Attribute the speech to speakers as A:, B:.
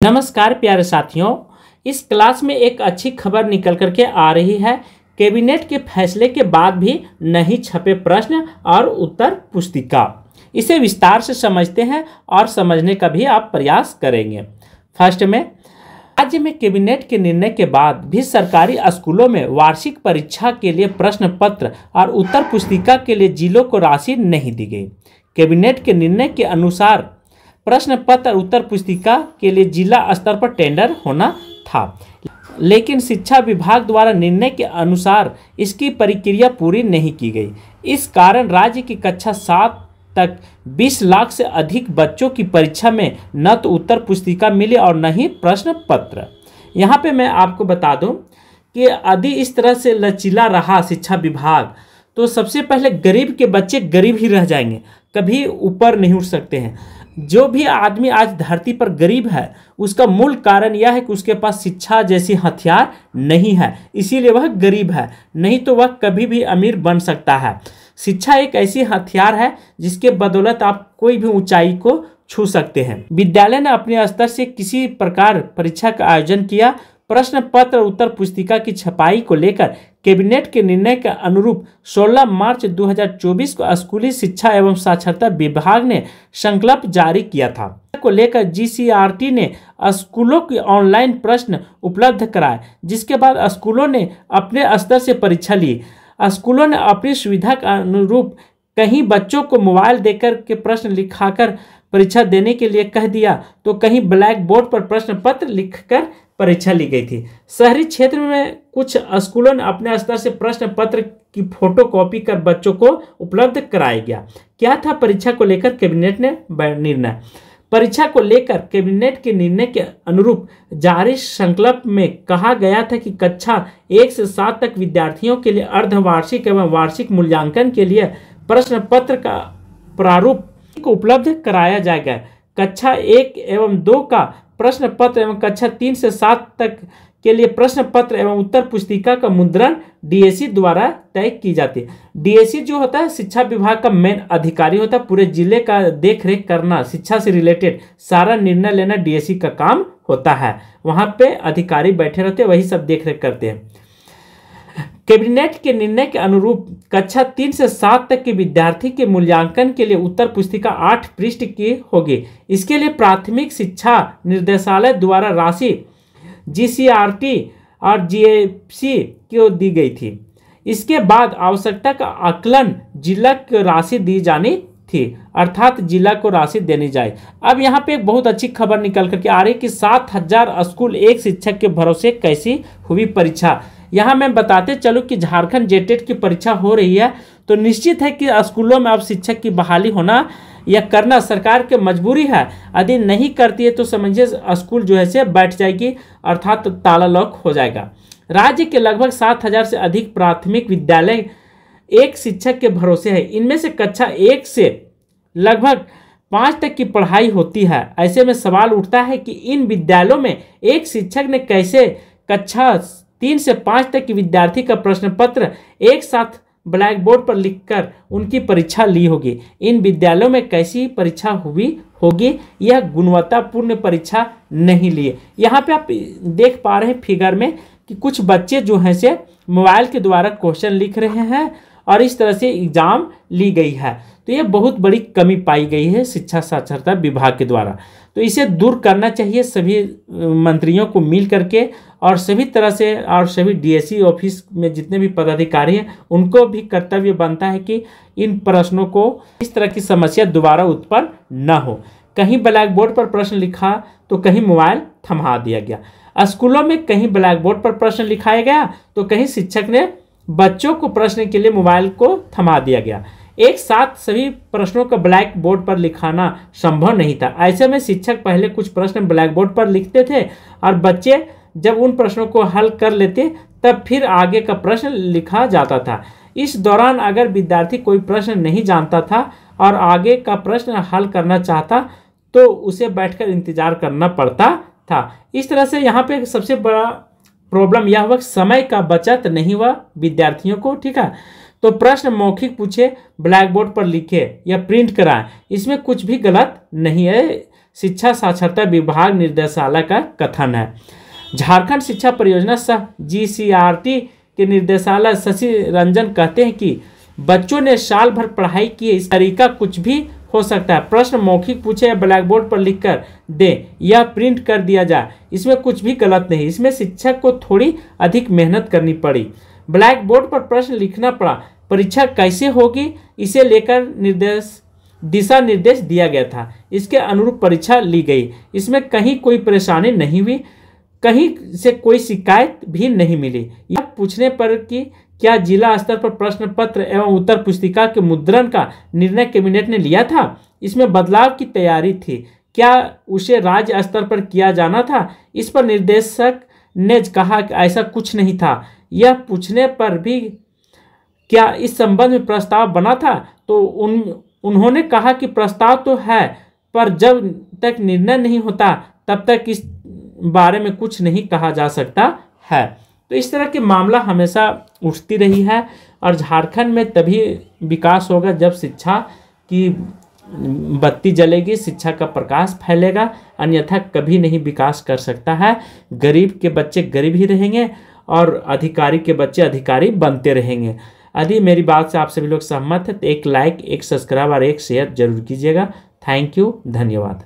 A: नमस्कार प्यारे साथियों, इस क्लास में एक अच्छी खबर निकल करके आ रही है। कैबिनेट के फैसले के बाद भी नहीं छपे प्रश्न और उत्तर पुस्तिका। इसे विस्तार से समझते हैं और समझने का भी आप प्रयास करेंगे। फर्स्ट में, राज्य में कैबिनेट के निर्णय के बाद भी सरकारी स्कूलों में वार्षिक परीक्षा के लिए प्रश्न पत्र और उत्तर पुस्तिका के लिए जिलों को राशि नहीं दी गई। कैबिनेट के निर्णय के अनुसार प्रश्न पत्र उत्तर पुस्तिका के लिए जिला स्तर पर टेंडर होना था, लेकिन शिक्षा विभाग द्वारा निर्णय के अनुसार इसकी प्रक्रिया पूरी नहीं की गई। इस कारण राज्य की कक्षा 7 तक 20 लाख से अधिक बच्चों की परीक्षा में न तो उत्तर पुस्तिका मिली और न ही प्रश्न पत्र। यहाँ पे मैं आपको बता दूं कि यदि इस तरह से लचीला रहा शिक्षा विभाग तो सबसे पहले गरीब के बच्चे गरीब ही रह जाएंगे, कभी ऊपर नहीं उठ सकते हैं। जो भी आदमी आज धरती पर गरीब है उसका मूल कारण यह है कि उसके पास शिक्षा जैसी हथियार नहीं है, इसीलिए वह गरीब है, नहीं तो वह कभी भी अमीर बन सकता है। शिक्षा एक ऐसी हथियार है जिसके बदौलत आप कोई भी ऊंचाई को छू सकते हैं। विद्यालय ने अपने स्तर से किसी प्रकार परीक्षा का आयोजन किया। प्रश्न पत्र उत्तर पुस्तिका की छपाई को लेकर कैबिनेट के निर्णय के अनुरूप 16 मार्च 2024 को स्कूली शिक्षा एवं साक्षरता विभाग ने संकल्प जारी किया था। को लेकर जीसीईआरटी ने स्कूलों की ऑनलाइन प्रश्न उपलब्ध कराए, जिसके बाद स्कूलों ने अपने स्तर से परीक्षा ली। स्कूलों ने अपनी सुविधा के अनुरूप कहीं बच्चों को मोबाइल देकर के प्रश्न लिखाकर परीक्षा देने के लिए कह दिया, तो कहीं ब्लैक बोर्ड पर प्रश्न पत्र लिखकर परीक्षा ली गई थी। शहरी क्षेत्र में कुछ स्कूलों ने अपने स्तर से प्रश्न पत्र की फोटो कॉपी कर बच्चों को उपलब्ध कराया गया। क्या था परीक्षा को लेकर कैबिनेट ने निर्णय? परीक्षा को लेकर कैबिनेट के निर्णय के अनुरूप जारी संकल्प में कहा गया था कि कक्षा 1 से 7 तक विद्यार्थियों के लिए अर्धवार्षिक एवं वार्षिक मूल्यांकन के लिए प्रश्न पत्र का प्रारूप को उपलब्ध कराया जाएगा। कक्षा 1 एवं 2 का प्रश्न पत्र एवं कक्षा 3 से 7 तक के लिए प्रश्न पत्र एवं उत्तर पुस्तिका का मुद्रण डीएसी द्वारा तय की जाती है। डीएसी जो होता है शिक्षा विभाग का मेन अधिकारी होता है, पूरे जिले का देख रेख करना, शिक्षा से रिलेटेड सारा निर्णय लेना डीएसी का काम होता है। वहां पे अधिकारी बैठे रहते हैं, वही सब देख रेख करते हैं। कैबिनेट के निर्णय के अनुरूप कक्षा 3 से 7 तक के विद्यार्थी के मूल्यांकन के लिए उत्तर पुस्तिका 8 पृष्ठ की होगी। इसके लिए प्राथमिक शिक्षा निर्देशालय द्वारा राशि जीसीईआरटी और जीएफसी को दी गई थी। इसके बाद आवश्यकता का आकलन जिला को राशि दी जानी थी, अर्थात जिला को राशि देनी जाए। अब यहाँ पे एक बहुत अच्छी खबर निकल करके आ रही है कि 7000 स्कूल एक शिक्षक के भरोसे कैसी हुई परीक्षा। यहाँ मैं बताते चलूँ कि झारखंड जेटेट की परीक्षा हो रही है, तो निश्चित है कि स्कूलों में अब शिक्षक की बहाली होना या करना सरकार की मजबूरी है। यदि नहीं करती है तो समझिए स्कूल जो है से बैठ जाएगी, अर्थात ताला लॉक हो जाएगा। राज्य के लगभग 7000 से अधिक प्राथमिक विद्यालय एक शिक्षक के भरोसे है। इनमें से कक्षा 1 से लगभग 5 तक की पढ़ाई होती है। ऐसे में सवाल उठता है कि इन विद्यालयों में एक शिक्षक ने कैसे कक्षा 3 से 5 तक के विद्यार्थी का प्रश्न पत्र एक साथ ब्लैक बोर्ड पर लिखकर उनकी परीक्षा ली होगी। इन विद्यालयों में कैसी परीक्षा हुई होगी? यह गुणवत्तापूर्ण परीक्षा नहीं लिए। यहाँ पे आप देख पा रहे हैं फिगर में कि कुछ बच्चे जो हैं से मोबाइल के द्वारा क्वेश्चन लिख रहे हैं और इस तरह से एग्जाम ली गई है। तो ये बहुत बड़ी कमी पाई गई है शिक्षा साक्षरता विभाग के द्वारा। तो इसे दूर करना चाहिए सभी मंत्रियों को मिल करके, और सभी तरह से, और सभी डीएसी ऑफिस में जितने भी पदाधिकारी हैं उनको भी कर्तव्य बनता है कि इन प्रश्नों को इस तरह की समस्या दोबारा उत्पन्न न हो। कहीं ब्लैक बोर्ड पर प्रश्न लिखा तो कहीं मोबाइल थमा दिया गया। स्कूलों में कहीं ब्लैक बोर्ड पर प्रश्न लिखाया गया तो कहीं शिक्षक ने बच्चों को प्रश्न के लिए मोबाइल को थमा दिया गया। एक साथ सभी प्रश्नों का ब्लैक बोर्ड पर लिखाना संभव नहीं था। ऐसे में शिक्षक पहले कुछ प्रश्न ब्लैक बोर्ड पर लिखते थे और बच्चे जब उन प्रश्नों को हल कर लेते तब फिर आगे का प्रश्न लिखा जाता था। इस दौरान अगर विद्यार्थी कोई प्रश्न नहीं जानता था और आगे का प्रश्न हल करना चाहता तो उसे बैठकर इंतजार करना पड़ता था। इस तरह से यहाँ पे सबसे बड़ा प्रॉब्लम यह हुआ समय का बचत नहीं हुआ विद्यार्थियों को। ठीक है, तो प्रश्न मौखिक पूछे, ब्लैक बोर्ड पर लिखे या प्रिंट कराएं, इसमें कुछ भी गलत नहीं है। शिक्षा साक्षरता विभाग निर्देशालय का कथन है। झारखंड शिक्षा परियोजना सह GCRT के निर्देशालय शशि रंजन कहते हैं कि बच्चों ने साल भर पढ़ाई की, इस तरीका कुछ भी हो सकता है। प्रश्न मौखिक पूछे या ब्लैक बोर्ड पर लिख कर दे या प्रिंट कर दिया जाए, इसमें कुछ भी गलत नहीं। इसमें शिक्षक को थोड़ी अधिक मेहनत करनी पड़ी, ब्लैक बोर्ड पर प्रश्न लिखना पड़ा। परीक्षा कैसे होगी इसे लेकर दिशा निर्देश दिया गया था, इसके अनुरूप परीक्षा ली गई। इसमें कहीं कोई परेशानी नहीं हुई, कहीं से कोई शिकायत भी नहीं मिली। यह पूछने पर कि क्या जिला स्तर पर प्रश्न पत्र एवं उत्तर पुस्तिका के मुद्रण का निर्णय कैबिनेट ने लिया था, इसमें बदलाव की तैयारी थी, क्या उसे राज्य स्तर पर किया जाना था, इस पर निर्देशक ने कहा कि ऐसा कुछ नहीं था। यह पूछने पर भी क्या इस संबंध में प्रस्ताव बना था, तो उन्होंने कहा कि प्रस्ताव तो है, पर जब तक निर्णय नहीं होता तब तक इस बारे में कुछ नहीं कहा जा सकता है। तो इस तरह के मामला हमेशा उठती रही है और झारखंड में तभी विकास होगा जब शिक्षा की बत्ती जलेगी, शिक्षा का प्रकाश फैलेगा, अन्यथा कभी नहीं विकास कर सकता है। गरीब के बच्चे गरीब ही रहेंगे और अधिकारी के बच्चे अधिकारी बनते रहेंगे। यदि मेरी बात से आप सभी लोग सहमत हैं तो एक लाइक, एक सब्सक्राइब और एक शेयर जरूर कीजिएगा। थैंक यू, धन्यवाद।